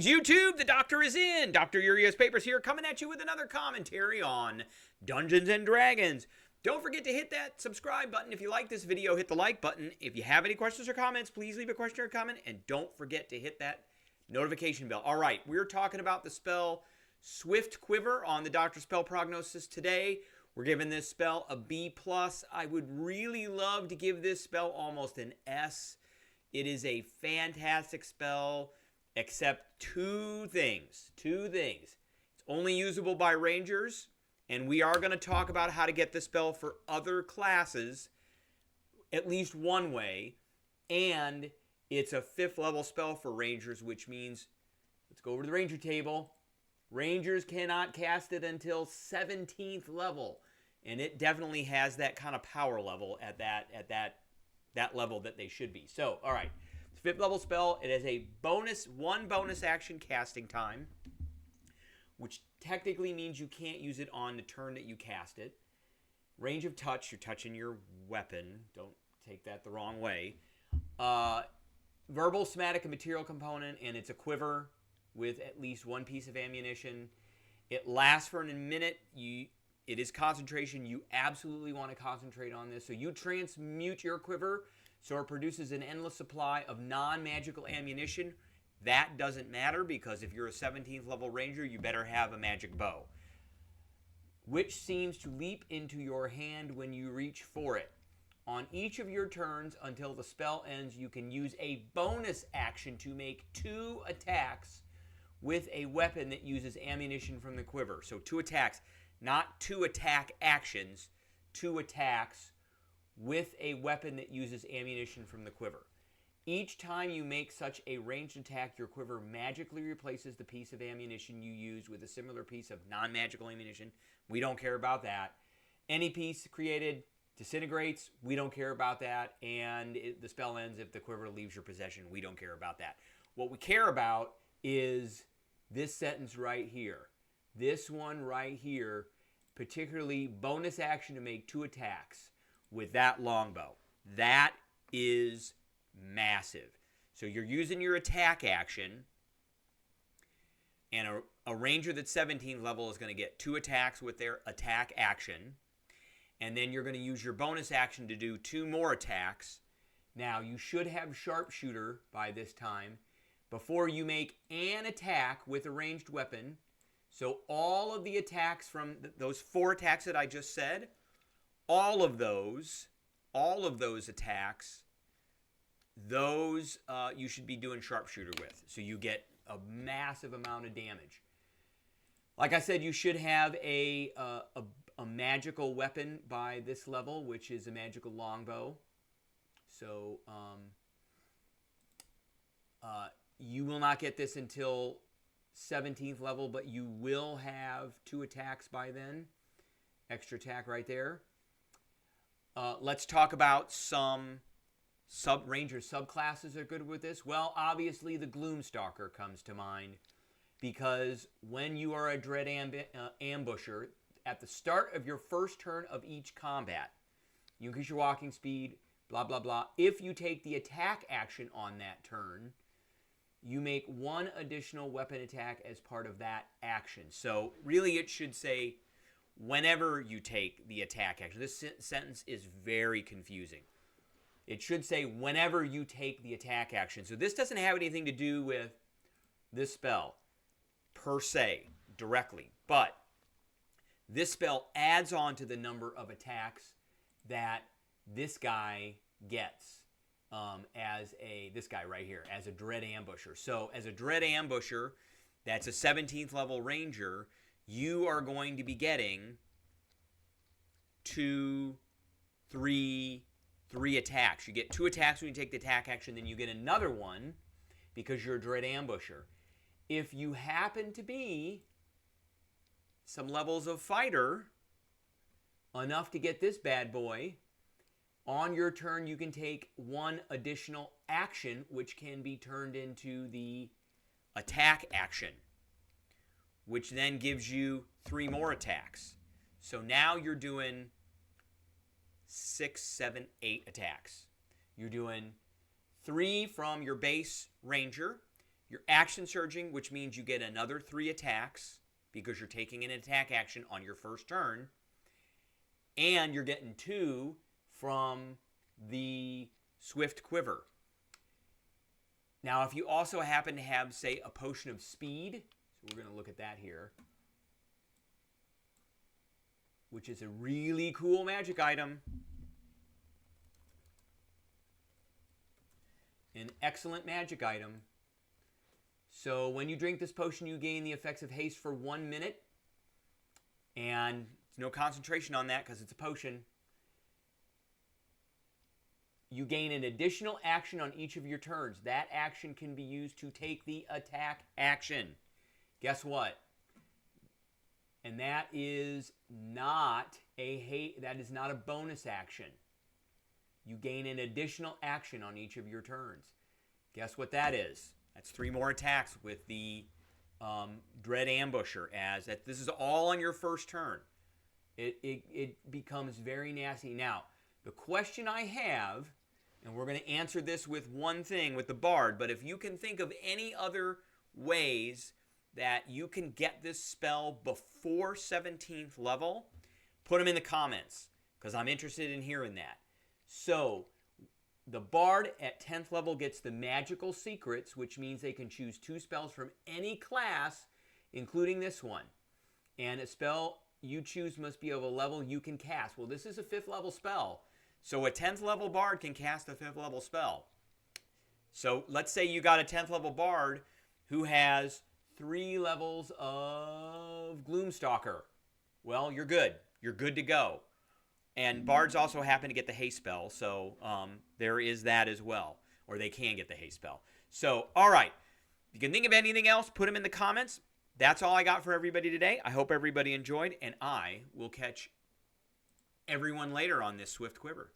Greetings, YouTube! The Doctor is in! Dr. Urias Papers here, coming at you with another commentary on Dungeons & Dragons. Don't forget to hit that subscribe button. If you like this video, hit the like button. If you have any questions or comments, please leave a question or comment. And don't forget to hit that notification bell. All right, we're talking about the spell Swift Quiver on the Doctor Spell Prognosis today. We're giving this spell a B+. I would really love to give this spell almost an S. It is a fantastic spell, except two things. It's only usable by Rangers, and we are going to talk about how to get the spell for other classes, at least one way, and it's a 5th level spell for Rangers, which means, let's go over to the Ranger table. Rangers cannot cast it until 17th level, and it definitely has that kind of power level at that level that they should be. So, all right, it's a 5th level spell. It has a one bonus action casting time, which technically means you can't use it on the turn that you cast it. Range of touch, you're touching your weapon. Don't take that the wrong way. Verbal, somatic, and material component, and it's a quiver with at least one piece of ammunition. It lasts for a minute. It is concentration. You absolutely want to concentrate on this. So you transmute your quiver so it produces an endless supply of non-magical ammunition. That doesn't matter because if you're a 17th level ranger, you better have a magic bow, which seems to leap into your hand when you reach for it. On each of your turns until the spell ends, you can use a bonus action to make 2 attacks with a weapon that uses ammunition from the quiver. So 2 attacks. Not 2 attack actions, 2 attacks with a weapon that uses ammunition from the quiver. Each time you make such a ranged attack, your quiver magically replaces the piece of ammunition you used with a similar piece of non-magical ammunition. We don't care about that. Any piece created disintegrates. We don't care about that. And the spell ends if the quiver leaves your possession. We don't care about that. What we care about is this sentence right here. This one right here, particularly bonus action to make 2 attacks with that longbow. That is massive. So you're using your attack action, and a ranger that's 17th level is going to get 2 attacks with their attack action, and then you're going to use your bonus action to do 2 more attacks. Now, you should have sharpshooter by this time before you make an attack with a ranged weapon. So all of the attacks from those 4 attacks that I just said, all of those attacks, those you should be doing sharpshooter with. So you get a massive amount of damage. Like I said, you should have a magical weapon by this level, which is a magical longbow. So you will not get this until 17th level, but you will have 2 attacks by then. Extra attack right there. Let's talk about some ranger subclasses that are good with this. Well, obviously the Gloomstalker comes to mind, because when you are a Dread Ambusher, at the start of your first turn of each combat, you increase your walking speed, blah, blah, blah. If you take the attack action on that turn, you make 1 additional weapon attack as part of that action. So really it should say whenever you take the attack action. This sentence is very confusing. It should say whenever you take the attack action. So this doesn't have anything to do with this spell per se directly, but this spell adds on to the number of attacks that this guy gets. This guy right here, as a Dread Ambusher. So as a Dread Ambusher, that's a 17th level ranger, you are going to be getting 2, 3 attacks. You get 2 attacks when you take the attack action, then you get another one because you're a Dread Ambusher. If you happen to be some levels of fighter, enough to get this bad boy, on your turn, you can take 1 additional action, which can be turned into the attack action, which then gives you 3 more attacks. So now you're doing 6, 7, 8 attacks. You're doing 3 from your base ranger. You're action surging, which means you get another 3 attacks because you're taking an attack action on your first turn. And you're getting 2 from the Swift Quiver. Now, if you also happen to have, say, a potion of speed, so we're going to look at that here, which is a really cool magic item. An excellent magic item. So when you drink this potion, you gain the effects of haste for 1 minute. And there's no concentration on that because it's a potion. You gain an additional action on each of your turns. That action can be used to take the attack action. Guess what? And that is not a bonus action. You gain an additional action on each of your turns. Guess what that is? That's 3 more attacks with the Dread Ambusher. This is all on your first turn. It becomes very nasty. Now, the question I have, and we're going to answer this with one thing with the Bard, but if you can think of any other ways that you can get this spell before 17th level, put them in the comments because I'm interested in hearing that. So, the Bard at 10th level gets the Magical Secrets, which means they can choose 2 spells from any class, including this one. And a spell you choose must be of a level you can cast. Well, this is a 5th level spell. So a 10th level Bard can cast a 5th level spell. So let's say you got a 10th level Bard who has 3 levels of Gloomstalker. Well, you're good. You're good to go. And Bards also happen to get the haste spell, so there is that as well. Or they can get the haste spell. So, all right. If you can think of anything else, put them in the comments. That's all I got for everybody today. I hope everybody enjoyed, and I will catch everyone later on this Swift Quiver.